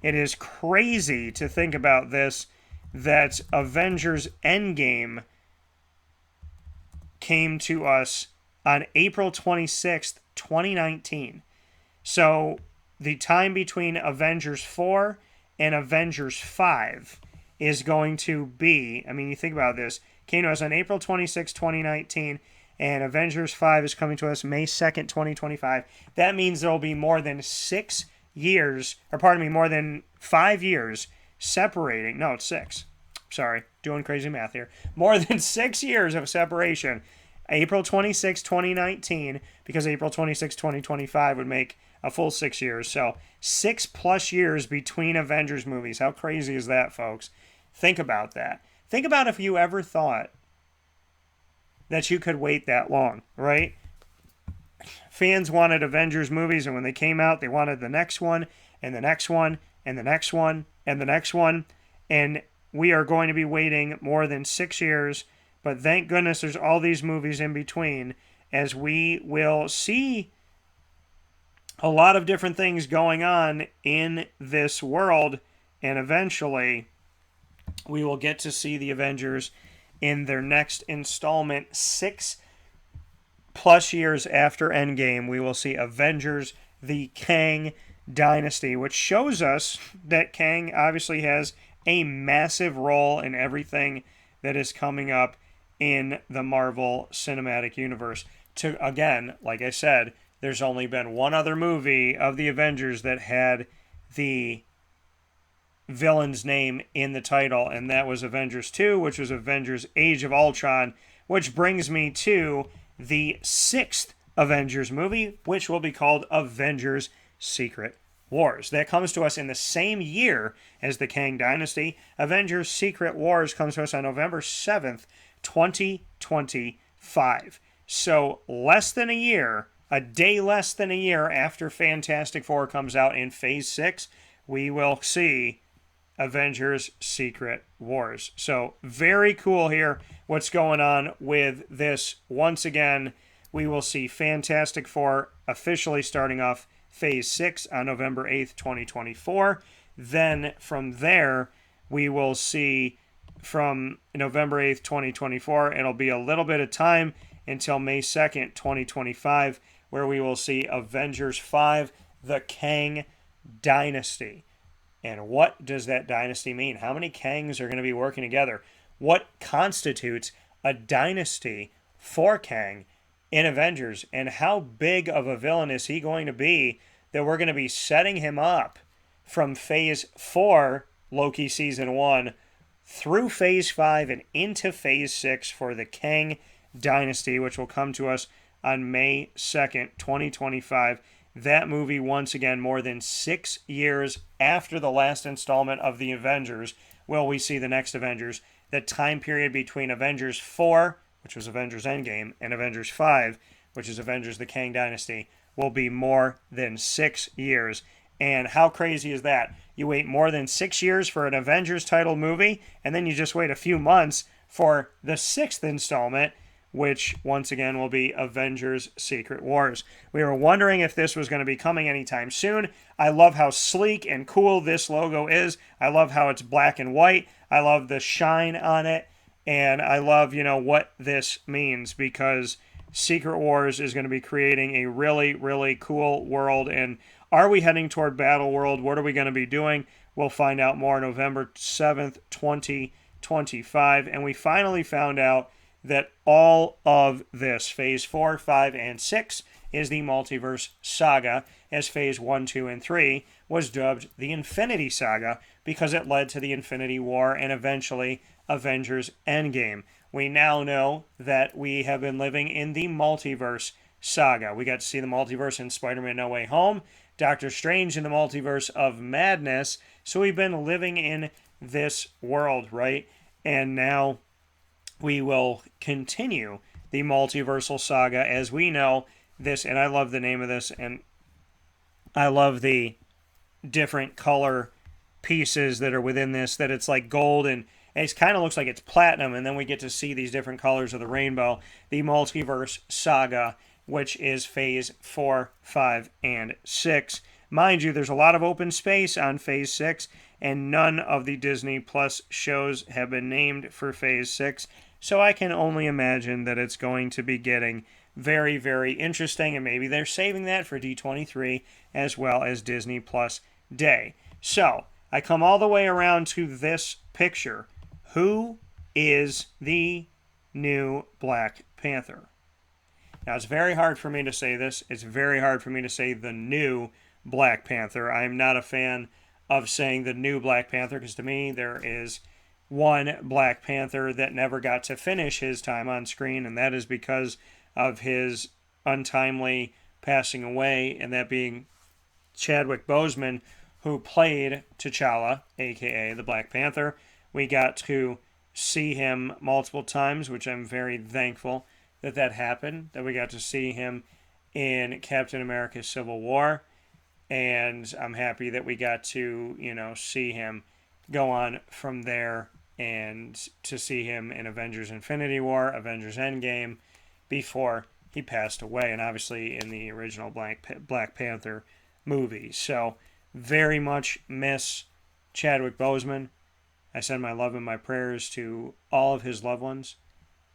it is crazy to think about this, that Avengers Endgame came to us on April 26th, 2019. So the time between Avengers 4 and Avengers 5 is going to be, I mean, you think about this, came to us on April 26th, 2019, and Avengers 5 is coming to us May 2nd, 2025. That means there will be more than 6 years, or pardon me, more than 5 years separating. No, it's 6. Sorry, doing crazy math here. More than 6 years of separation. April 26, 2019, because April 26, 2025 would make a full 6 years. So 6+ years between Avengers movies. How crazy is that, folks? Think about that. Think about if you ever thought that you could wait that long, right? Fans wanted Avengers movies, and when they came out, they wanted the next one, and the next one, and the next one, and the next one. And we are going to be waiting more than 6 years. But thank goodness there's all these movies in between, as we will see a lot of different things going on in this world, and eventually we will get to see the Avengers in their next installment. 6+ years after Endgame, we will see Avengers, the Kang Dynasty, which shows us that Kang obviously has a massive role in everything that is coming up in the Marvel Cinematic Universe. To, again, like I said, there's only been one other movie of the Avengers that had the villain's name in the title, and that was Avengers 2, which was Avengers Age of Ultron, which brings me to the 6th Avengers movie, which will be called Avengers Secret Wars. That comes to us in the same year as the Kang Dynasty. Avengers Secret Wars comes to us on November 7th, 2025. So less than a year, a day less than a year after Fantastic Four comes out in Phase 6, we will see Avengers Secret Wars. So very cool here what's going on with this. Once again, we will see Fantastic Four officially starting off Phase 6 on November 8th, 2024. Then from there, we will see from November 8th, 2024, it'll be a little bit of time until May 2nd, 2025, where we will see Avengers 5, the Kang Dynasty. And what does that dynasty mean? How many Kangs are going to be working together? What constitutes a dynasty for Kang in Avengers? And how big of a villain is he going to be that we're going to be setting him up from Phase 4, Loki Season 1, through Phase 5 and into Phase 6 for the Kang Dynasty, which will come to us on May 2nd, 2025. That movie, once again, more than 6 years after the last installment of the Avengers, will we see the next Avengers. The time period between Avengers 4, which was Avengers Endgame, and Avengers 5, which is Avengers the Kang Dynasty, will be more than 6 years. And how crazy is that? You wait more than 6 years for an Avengers title movie, and then you just wait a few months for the 6th installment, which once again will be Avengers Secret Wars. We were wondering if this was going to be coming anytime soon. I love how sleek and cool this logo is. I love how it's black and white. I love the shine on it. And I love, what this means, because Secret Wars is going to be creating a really, really cool world. And are we heading toward Battle World? What are we going to be doing? We'll find out more November 7th, 2025. And we finally found out that all of this, Phase 4, 5, and 6, is the Multiverse Saga, as Phase 1, 2, and 3 was dubbed the Infinity Saga because it led to the Infinity War and eventually Avengers Endgame. We now know that we have been living in the Multiverse Saga. We got to see the multiverse in Spider-Man No Way Home, Doctor Strange in the Multiverse of Madness, so we've been living in this world, right? And now we will continue the multiversal saga as we know this, and I love the name of this, and I love the different color pieces that are within this, that it's like gold and it kind of looks like it's platinum, and then we get to see these different colors of the rainbow. The Multiverse Saga, which is Phase 4, 5, and 6. Mind you, there's a lot of open space on Phase 6, and none of the Disney Plus shows have been named for Phase 6. So I can only imagine that it's going to be getting very, very interesting, and maybe they're saving that for D23 as well as Disney Plus Day. So I come all the way around to this picture. Who is the new Black Panther? Now, it's very hard for me to say this. It's very hard for me to say the new Black Panther. I'm not a fan of saying the new Black Panther because to me there is one Black Panther that never got to finish his time on screen, and that is because of his untimely passing away, and that being Chadwick Boseman, who played T'Challa, aka the Black Panther. We got to see him multiple times, which I'm very thankful that happened, that we got to see him in Captain America Civil War, and I'm happy that we got to, see him go on from there and to see him in Avengers Infinity War, Avengers Endgame, before he passed away, and obviously in the original Black Panther movie. So, very much miss Chadwick Boseman. I send my love and my prayers to all of his loved ones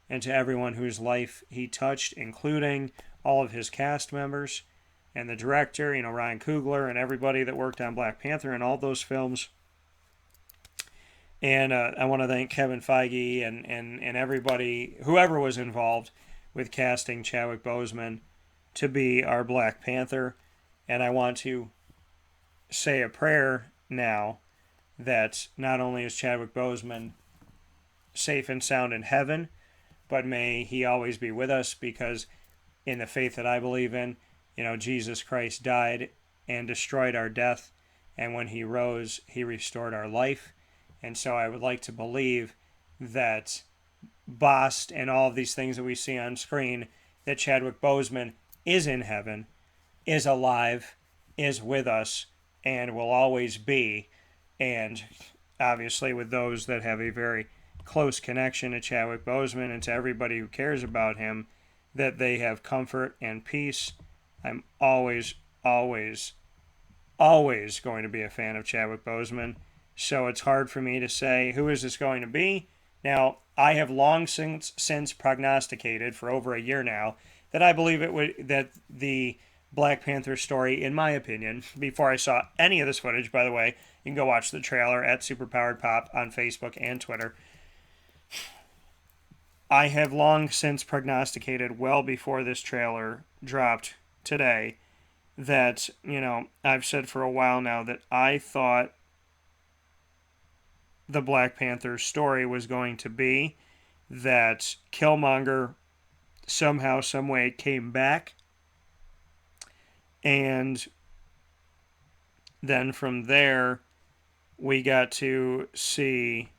and to everyone whose life he touched, including all of his cast members and the director, Ryan Coogler, and everybody that worked on Black Panther and all those films. And I want to thank Kevin Feige and everybody, whoever was involved with casting Chadwick Boseman to be our Black Panther. And I want to say a prayer now that not only is Chadwick Boseman safe and sound in heaven, but may he always be with us, because in the faith that I believe in, Jesus Christ died and destroyed our death, and when he rose, he restored our life. And so I would like to believe that Bast and all of these things that we see on screen, that Chadwick Boseman is in heaven, is alive, is with us, and will always be. And obviously with those that have a very close connection to Chadwick Boseman and to everybody who cares about him, that they have comfort and peace. I'm always, always, always going to be a fan of Chadwick Boseman. So it's hard for me to say who is this going to be. Now, I have long since prognosticated for over a year now that I believe that the Black Panther story, in my opinion, before I saw any of this footage, by the way, you can go watch the trailer at Superpowered Pop on Facebook and Twitter. I have long since prognosticated, well before this trailer dropped today, that, I've said for a while now that I thought the Black Panther story was going to be that Killmonger somehow, someway came back, and then from there we got to see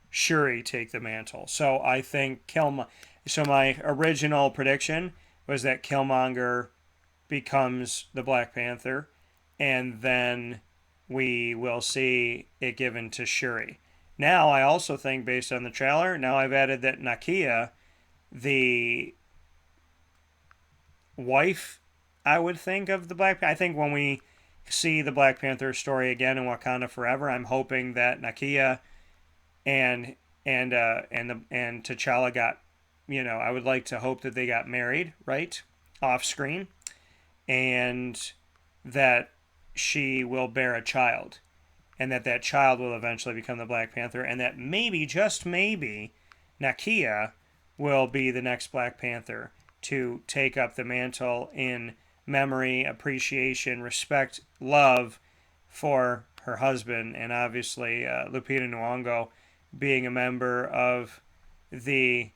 Shuri take the mantle. So I think so my original prediction was that Killmonger becomes the Black Panther, and then we will see it given to Shuri. Now I also think, based on the trailer, now I've added that Nakia, the wife, I would think, of the Black Panther. I think when we see the Black Panther story again in Wakanda Forever, I'm hoping that Nakia and T'Challa got, I would like to hope that they got married, right, off screen, and that she will bear a child, and that child will eventually become the Black Panther, and that maybe, just maybe, Nakia will be the next Black Panther to take up the mantle in memory, appreciation, respect, love for her husband, and obviously Lupita Nyong'o being a member of the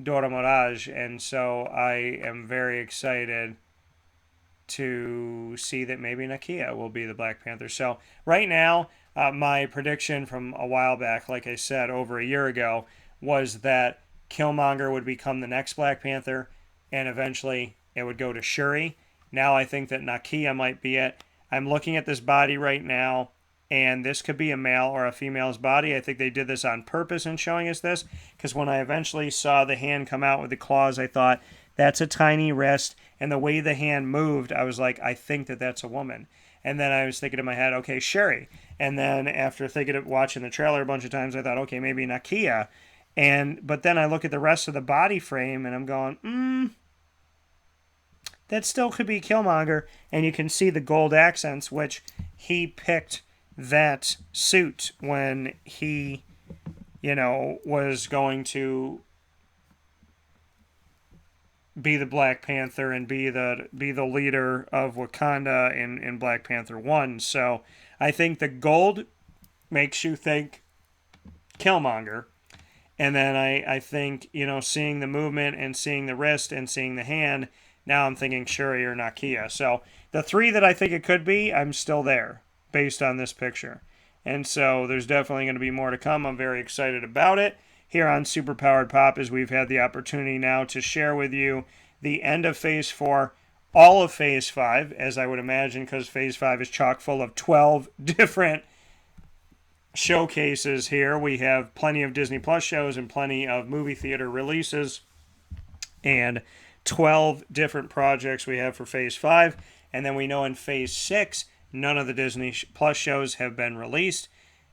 Dora Milaje, and so I am very excited to see that maybe Nakia will be the Black Panther. So right now, my prediction from a while back, like I said, over a year ago, was that Killmonger would become the next Black Panther, and eventually it would go to Shuri. Now I think that Nakia might be it. I'm looking at this body right now, and this could be a male or a female's body. I think they did this on purpose in showing us this, because when I eventually saw the hand come out with the claws, I thought, that's a tiny wrist, and the way the hand moved, I was like, I think that that's a woman. And then I was thinking in my head, okay, Shuri. And then after watching the trailer a bunch of times, I thought, okay, maybe Nakia. But then I look at the rest of the body frame, and I'm going, that still could be Killmonger. And you can see the gold accents, which he picked that suit when he, was going to be the Black Panther and be the leader of Wakanda in Black Panther 1. So I think the gold makes you think Killmonger. And then I think, seeing the movement and seeing the wrist and seeing the hand, now I'm thinking Shuri or Nakia. So the three that I think it could be, I'm still there based on this picture. And so there's definitely going to be more to come. I'm very excited about it. Here on Superpowered Pop, as we've had the opportunity now to share with you the end of Phase 4, all of Phase 5, as I would imagine, because Phase 5 is chock full of 12 different showcases here. We have plenty of Disney Plus shows and plenty of movie theater releases, and 12 different projects we have for Phase 5. And then we know in Phase 6, none of the Disney Plus shows have been released.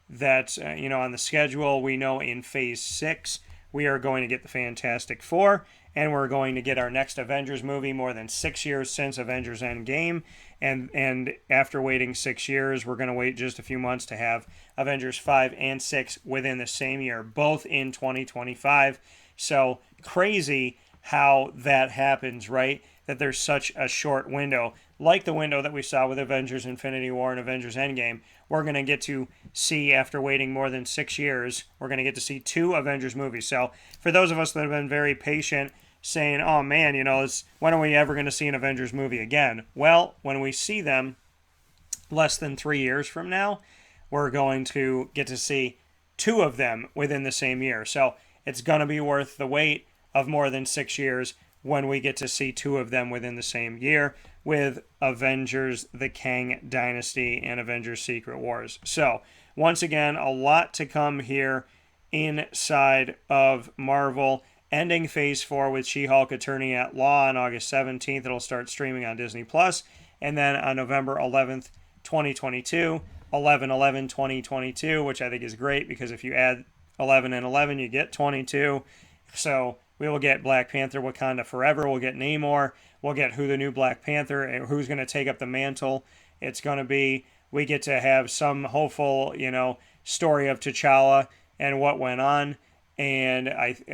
That's, on the schedule. We know in Phase 6, we are going to get the Fantastic Four, and we're going to get our next Avengers movie more than 6 years since Avengers Endgame. And after waiting 6 years, we're going to wait just a few months to have Avengers 5 and 6 within the same year, both in 2025. So crazy how that happens, right? That there's such a short window. Like the window that we saw with Avengers Infinity War and Avengers Endgame, we're going to get to see, after waiting more than 6 years, we're going to get to see 2 Avengers movies. So for those of us that have been very patient, saying, oh man, when are we ever going to see an Avengers movie again? Well, when we see them less than 3 years from now, we're going to get to see 2 of them within the same year. So it's going to be worth the wait of more than 6 years when we get to see 2 of them within the same year, with Avengers, the Kang Dynasty, and Avengers Secret Wars. So, once again, a lot to come here inside of Marvel. Ending Phase 4 with She-Hulk Attorney at Law on August 17th. It'll start streaming on Disney+. And then on November 11th, 2022, 11/11/2022, which I think is great, because if you add 11 and 11, you get 22. So We will get Black Panther Wakanda Forever. We'll get Namor. We'll get who the new Black Panther and who's going to take up the mantle. It's going to be, we get to have some hopeful, story of T'Challa and what went on. And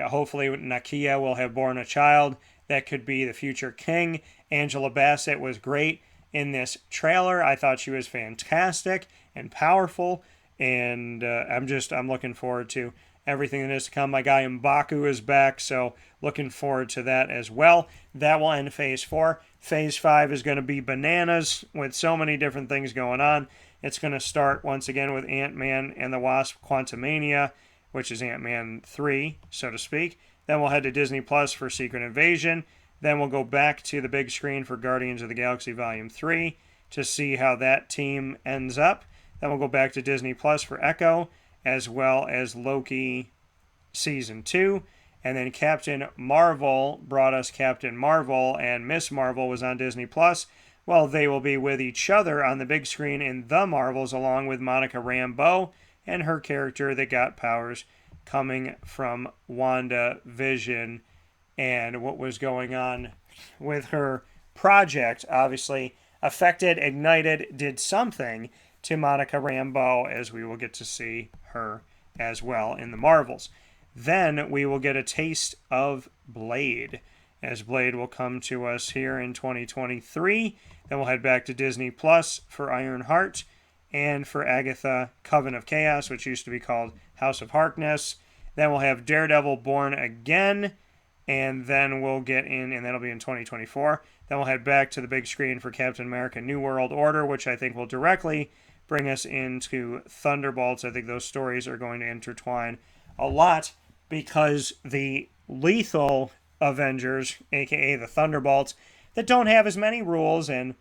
hopefully Nakia will have born a child that could be the future king. Angela Bassett was great in this trailer. I thought she was fantastic and powerful. And I'm looking forward to everything that is to come. My guy M'Baku is back, so looking forward to that as well. That will end Phase 4. Phase 5 is going to be bananas with so many different things going on. It's going to start once again with Ant-Man and the Wasp Quantumania, which is Ant-Man 3, so to speak. Then we'll head to Disney Plus for Secret Invasion. Then we'll go back to the big screen for Guardians of the Galaxy Volume 3 to see how that team ends up. Then we'll go back to Disney Plus for Echo, as well as Loki Season 2. And then Captain Marvel brought us Captain Marvel, and Miss Marvel was on Disney Plus. Well, they will be with each other on the big screen in The Marvels, along with Monica Rambeau and her character that got powers coming from WandaVision and what was going on with her project. Obviously affected, ignited, did something to Monica Rambeau, as we will get to see her as well in the Marvels. Then we will get a taste of Blade, as Blade will come to us here in 2023. Then we'll head back to Disney Plus for Ironheart and for Agatha, Coven of Chaos, which used to be called House of Harkness. Then we'll have Daredevil Born Again, and then we'll get in, and that'll be in 2024. Then we'll head back to the big screen for Captain America New World Order, which I think will directly bring us into Thunderbolts. I think those stories are going to intertwine a lot because the lethal Avengers, aka the Thunderbolts, that don't have as many rules and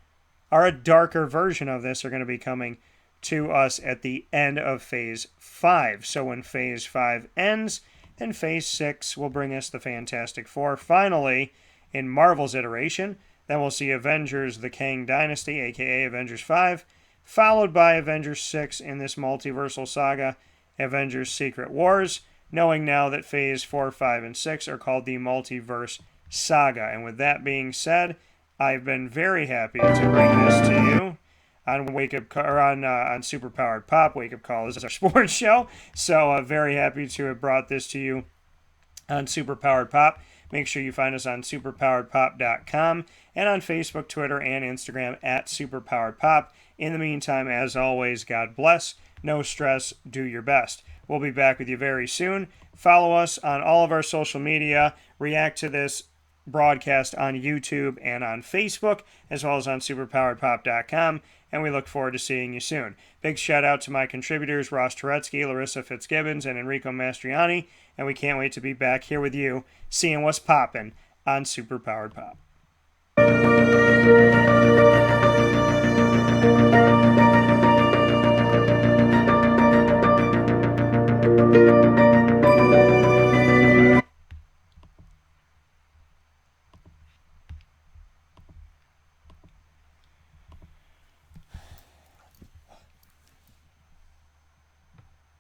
are a darker version of this, are going to be coming to us at the end of Phase 5. So when Phase 5 ends, then Phase 6 will bring us the Fantastic Four. Finally, in Marvel's iteration, then we'll see Avengers The Kang Dynasty, aka Avengers 5, followed by Avengers 6 in this multiversal saga, Avengers Secret Wars, knowing now that Phase 4, 5, and 6 are called the Multiverse Saga. And with that being said, I've been very happy to bring this to you on on Super Powered Pop. Wake Up Call is our sports show, so very happy to have brought this to you on Super Powered Pop. Make sure you find us on superpoweredpop.com and on Facebook, Twitter, and Instagram at superpoweredpop. In the meantime, as always, God bless. No stress. Do your best. We'll be back with you very soon. Follow us on all of our social media. React to this broadcast on YouTube and on Facebook, as well as on superpoweredpop.com. And we look forward to seeing you soon. Big shout out to my contributors, Ross Turetsky, Larissa Fitzgibbons, and Enrico Mastriani. And we can't wait to be back here with you, seeing what's poppin' on Super Powered Pop.